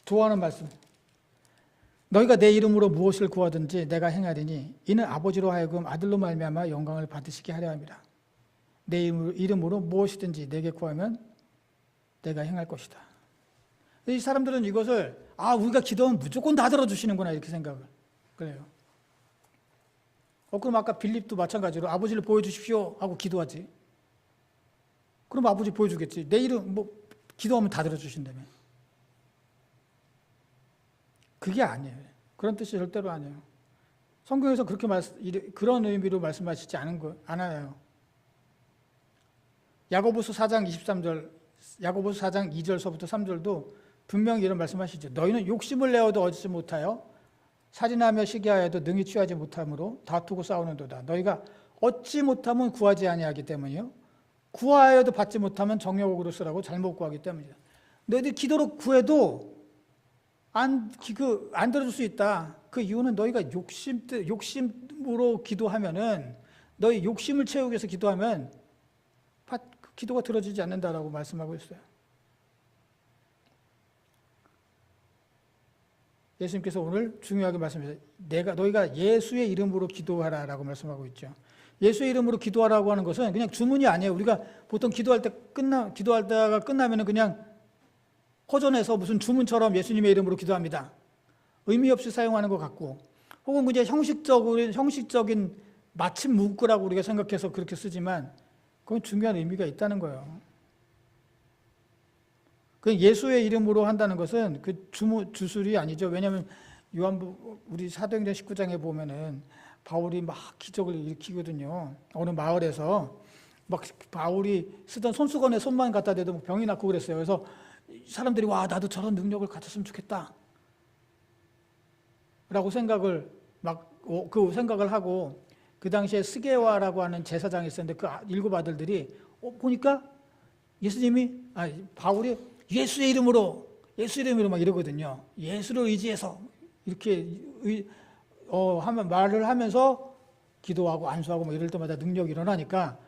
S1: 좋아하는 말씀. 너희가 내 이름으로 무엇을 구하든지 내가 행하리니 이는 아버지로 하여금 아들로 말미암아 영광을 받으시게 하려 함이라. 내 이름으로 무엇이든지 내게 구하면 내가 행할 것이다. 이 사람들은 이것을 우리가 기도하면 무조건 다 들어주시는구나 이렇게 생각을 그래요. 그럼 아까 빌립도 마찬가지로 아버지를 보여주십시오 하고 기도하지. 그럼 아버지 보여주겠지. 내 이름 기도하면 다 들어주신다며. 그게 아니에요. 그런 뜻이 절대로 아니에요. 성경에서 그런 의미로 말씀하시지 않아요. 야고보서 4장 23절, 야고보서 4장 2절서부터 3절도 분명히 이런 말씀하시죠. 너희는 욕심을 내어도 얻지 못하여 살인하며 시기하여도 능히 취하지 못함으로 다투고 싸우는도다. 너희가 얻지 못하면 구하지 아니하기 때문이요. 구하여도 받지 못하면 정욕으로 쓰라고 잘못 구하기 때문이다. 너희들 기도로 구해도 안 들어줄 수 있다. 그 이유는 너희가 욕심으로 기도하면은 너희 욕심을 채우기 위해서 기도하면 기도가 들어지지 않는다라고 말씀하고 있어요. 예수님께서 오늘 중요하게 말씀하셨어요. 너희가 예수의 이름으로 기도하라라고 말씀하고 있죠. 예수의 이름으로 기도하라고 하는 것은 그냥 주문이 아니에요. 우리가 보통 기도하다가 끝나면은 그냥 허전해서 무슨 주문처럼 예수님의 이름으로 기도합니다. 의미 없이 사용하는 것 같고, 혹은 그냥 형식적인 마침 문구라고 우리가 생각해서 그렇게 쓰지만, 그건 중요한 의미가 있다는 거예요. 그 예수의 이름으로 한다는 것은 그 주술이 아니죠. 왜냐하면 우리 사도행전 19장에 보면은 바울이 막 기적을 일으키거든요. 어느 마을에서 막 바울이 쓰던 손수건에 손만 갖다 대도 병이 낫고 그랬어요. 그래서 사람들이 나도 저런 능력을 가졌으면 좋겠다 라고 생각을 하고, 그 당시에 스게와라고 하는 제사장이 있었는데 그 7 아들들이 보니까 바울이 예수의 이름으로 막 이러거든요. 예수를 의지해서 이렇게 말을 하면서 기도하고 안수하고 뭐 이럴 때마다 능력이 일어나니까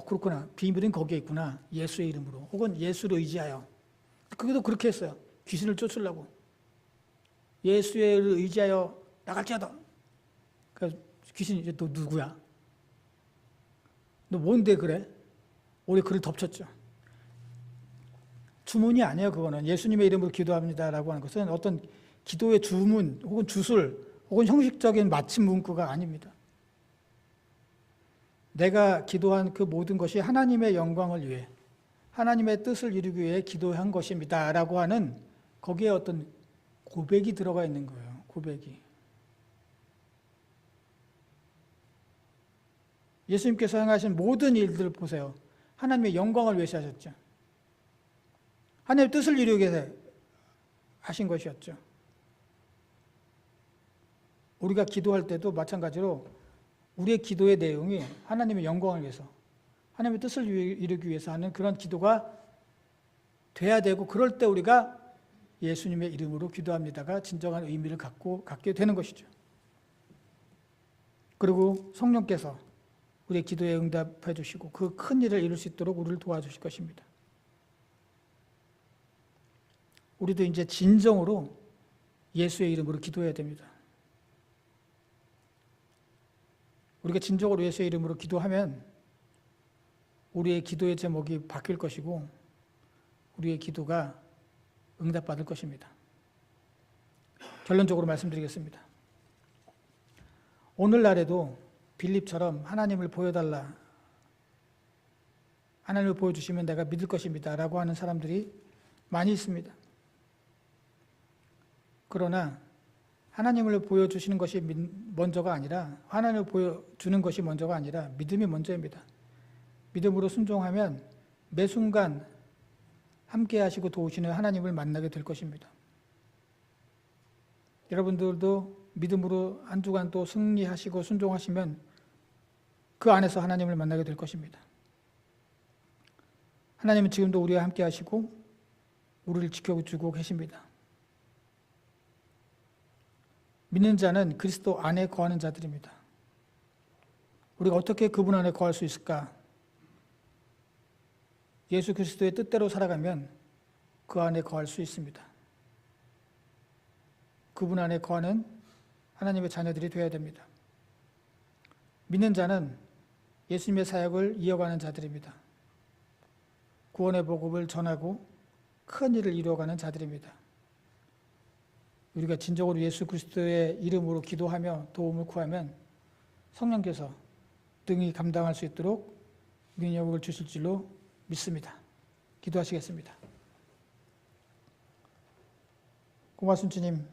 S1: 그렇구나, 비밀은 거기에 있구나. 예수의 이름으로 혹은 예수를 의지하여. 그게도 그렇게 했어요. 귀신을 쫓으려고. 예수를 의지하여 나갈지어다. 그래서 귀신이 이제 너 누구야? 너 뭔데 그래? 오래 그를 덮쳤죠. 주문이 아니에요. 그거는 예수님의 이름으로 기도합니다라고 하는 것은 어떤 기도의 주문 혹은 주술 혹은 형식적인 마침 문구가 아닙니다. 내가 기도한 그 모든 것이 하나님의 영광을 위해, 하나님의 뜻을 이루기 위해 기도한 것입니다 라고 하는 거기에 어떤 고백이 들어가 있는 거예요. 고백이. 예수님께서 행하신 모든 일들을 보세요. 하나님의 영광을 위해서 하셨죠. 하나님의 뜻을 이루기 위해서 하신 것이었죠. 우리가 기도할 때도 마찬가지로 우리의 기도의 내용이 하나님의 영광을 위해서, 하나님의 뜻을 이루기 위해서 하는 그런 기도가 돼야 되고, 그럴 때 우리가 예수님의 이름으로 기도합니다가 진정한 의미를 갖게 되는 것이죠. 그리고 성령께서 우리의 기도에 응답해 주시고 그 큰 일을 이룰 수 있도록 우리를 도와주실 것입니다. 우리도 이제 진정으로 예수의 이름으로 기도해야 됩니다. 우리가 진정으로 예수의 이름으로 기도하면 우리의 기도의 제목이 바뀔 것이고 우리의 기도가 응답받을 것입니다. 결론적으로 말씀드리겠습니다. 오늘날에도 빌립처럼 하나님을 보여달라, 하나님을 보여주시면 내가 믿을 것입니다 라고 하는 사람들이 많이 있습니다. 그러나 하나님을 보여주시는 것이 먼저가 아니라, 하나님을 보여주는 것이 먼저가 아니라 믿음이 먼저입니다. 믿음으로 순종하면 매 순간 함께 하시고 도우시는 하나님을 만나게 될 것입니다. 여러분들도 믿음으로 한 주간 또 승리하시고 순종하시면 그 안에서 하나님을 만나게 될 것입니다. 하나님은 지금도 우리와 함께 하시고 우리를 지켜주고 계십니다. 믿는 자는 그리스도 안에 거하는 자들입니다. 우리가 어떻게 그분 안에 거할 수 있을까? 예수 그리스도의 뜻대로 살아가면 그 안에 거할 수 있습니다. 그분 안에 거하는 하나님의 자녀들이 되어야 됩니다. 믿는 자는 예수님의 사역을 이어가는 자들입니다. 구원의 복음을 전하고 큰 일을 이루어가는 자들입니다. 우리가 진정으로 예수 그리스도의 이름으로 기도하며 도움을 구하면 성령께서 등이 감당할 수 있도록 능력을 주실 줄로 믿습니다. 기도하시겠습니다. 고맙습니다. 주님,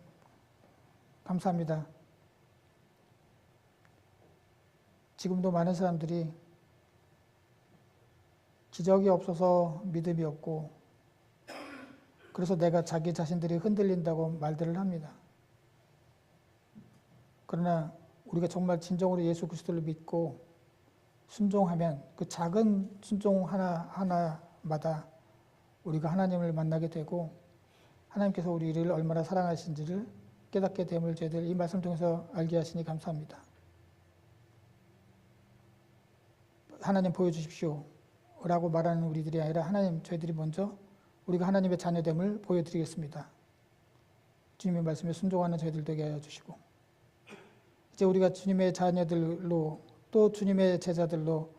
S1: 감사합니다. 지금도 많은 사람들이 기적이 없어서 믿음이 없고, 그래서 내가 자기 자신들이 흔들린다고 말들을 합니다. 그러나 우리가 정말 진정으로 예수 그리스도를 믿고 순종하면 그 작은 순종 하나마다 우리가 하나님을 만나게 되고 하나님께서 우리를 얼마나 사랑하신지를 깨닫게 됨을 저희들 이 말씀 통해서 알게 하시니 감사합니다. 하나님 보여주십시오 라고 말하는 우리들이 아니라 하나님, 저희들이 먼저 우리가 하나님의 자녀됨을 보여드리겠습니다. 주님의 말씀에 순종하는 저희들 되게 하여 주시고, 이제 우리가 주님의 자녀들로 또 주님의 제자들로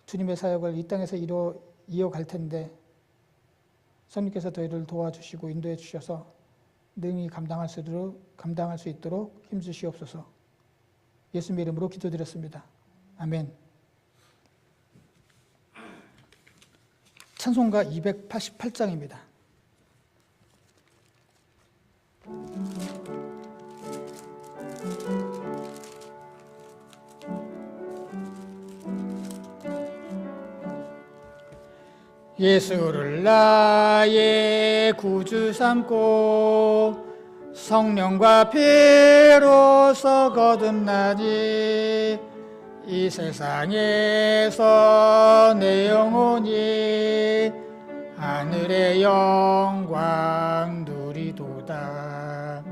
S1: 주님의 사역을 이 땅에서 이어갈 텐데 성령께서 저희를 도와주시고 인도해 주셔서 능히 감당할 수 있도록 힘주시옵소서. 예수님의 이름으로 기도드렸습니다. 아멘. 찬송가 288장입니다. 예수를 나의 구주 삼고 성령과 피로써 거듭나니 이 세상에서 내 영혼이 하늘의 영광 누리도다.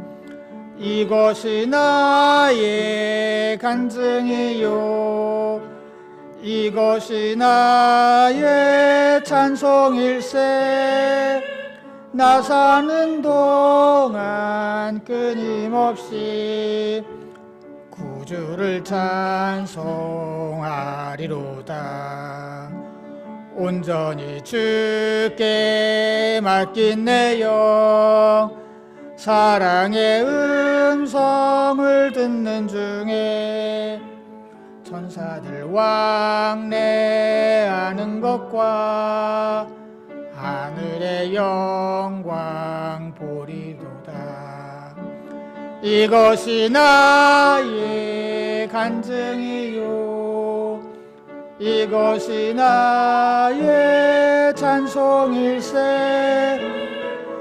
S1: 이것이 나의 간증이요 이것이 나의 찬송일세. 나 사는 동안 끊임없이 구주를 찬송하리로다. 온전히 주께 맡긴 내 영 사랑의 음성을 듣는 중에 천사들 왕래하는 것과 하늘의 영광 보리도다. 이것이 나의 간증이요 이것이 나의 찬송일세.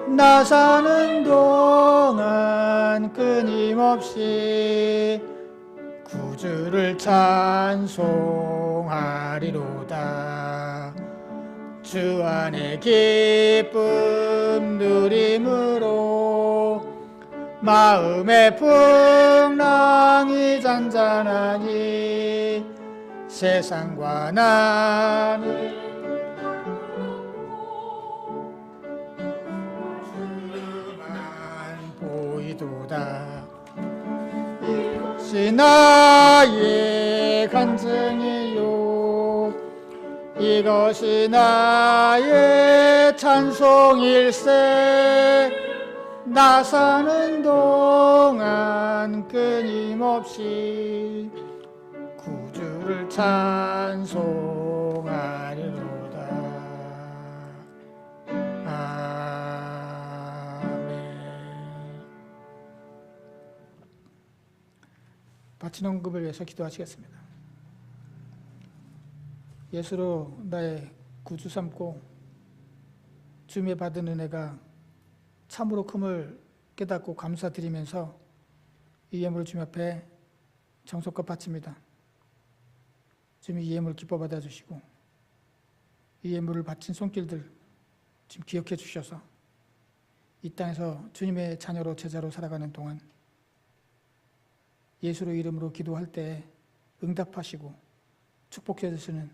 S1: 나 사는 동안 끊임없이 구주를 찬송하리로다. 주 안에 기쁨 누림으로 마음의 풍랑이 잔잔하니 세상과 나는 주만 보이도다. 나의 간증이요 이것이 나의 찬송일세 나 사는 동안 끊임없이 구주를 찬송하리로다. 아멘. 바친 언급을 위해서 기도하시겠습니다. 예수로 나의 구주 삼고 주님의 받은 은혜가 참으로 큼을 깨닫고 감사드리면서 이 예물을 주님 앞에 정성껏 바칩니다. 주님이 이 예물을 기뻐 받아주시고 이 예물을 바친 손길들 지금 기억해 주셔서 이 땅에서 주님의 자녀로 제자로 살아가는 동안 예수로 이름으로 기도할 때 응답하시고 축복해 주시는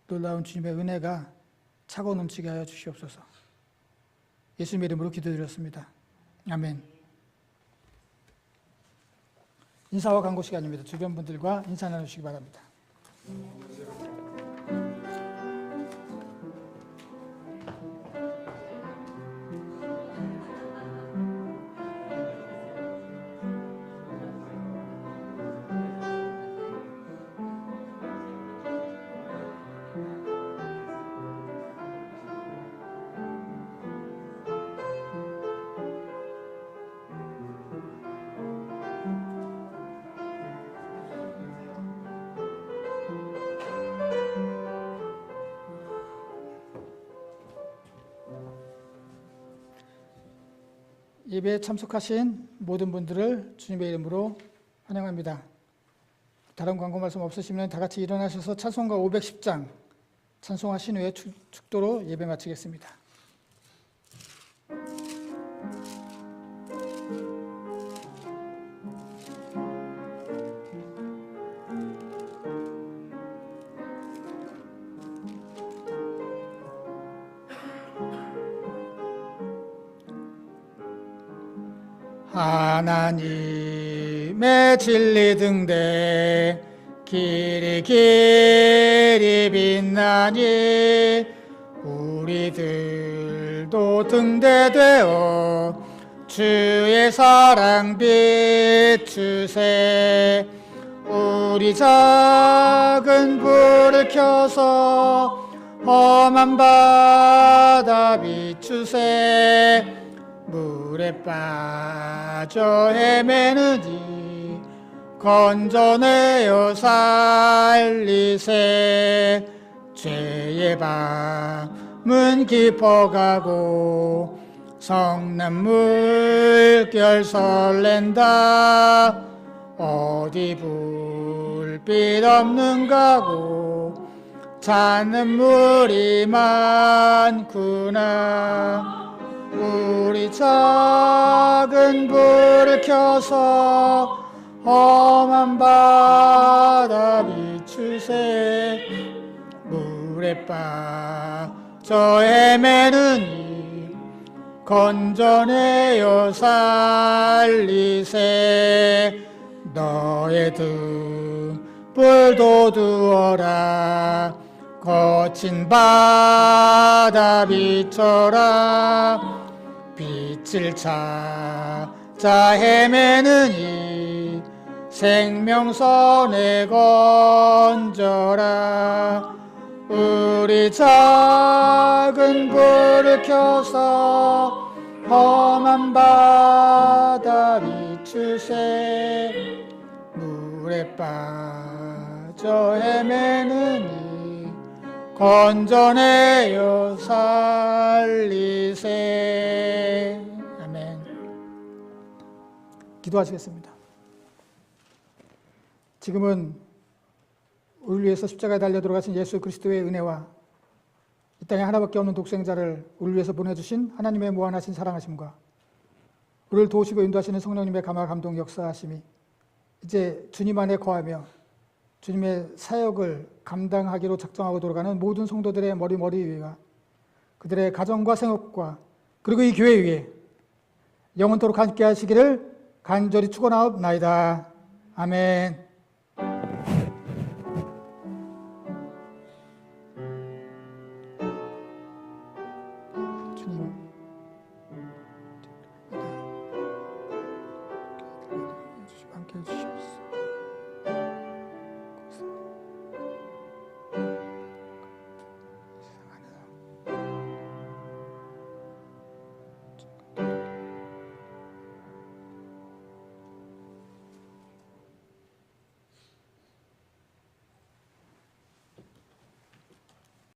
S1: 놀라운 주님의 은혜가 차고 넘치게 하여 주시옵소서. 예수님의 이름으로 기도드렸습니다. 아멘. 인사와 간구 시간입니다. 주변 분들과 인사 나누시기 바랍니다. 예배에 참석하신 모든 분들을 주님의 이름으로 환영합니다. 다른 광고 말씀 없으시면 다 같이 일어나셔서 찬송가 510장 찬송하신 후에 축도로 예배 마치겠습니다. 하나님의 진리 등대 길이 빛나니 우리들도 등대되어 주의 사랑 비추세. 우리 작은 불을 켜서 험한 바다 비추세. 물에 빠져 헤매느니 건져내어 살리세. 죄의 밤은 깊어가고 성난 물결 설렌다. 어디 불빛 없는가고 찾는 물이 많구나. 우리 작은 불을 켜서 험한 바다 비추세. 물에 빠져 헤매느니 건져내어 살리세. 너의 등불 도두어라. 거친 바다 비춰라. 빛을 찾아 헤매느니 생명선에 건져라. 우리 작은 불을 켜서 험한 바다 비추세. 물에 빠져 헤매느니 건져내어 살리세. 아멘. 기도하시겠습니다. 지금은 우리를 위해서 십자가에 달려 들어가신 예수 그리스도의 은혜와 이 땅에 하나밖에 없는 독생자를 우리를 위해서 보내주신 하나님의 무한하신 사랑하심과 우리를 도우시고 인도하시는 성령님의 감화 감동 역사하심이 이제 주님 안에 거하며 주님의 사역을 감당하기로 작정하고 돌아가는 모든 성도들의 머리 위와 그들의 가정과 생업과 그리고 이 교회 위에 영원토록 함께 하시기를 간절히 축원하옵나이다. 아멘.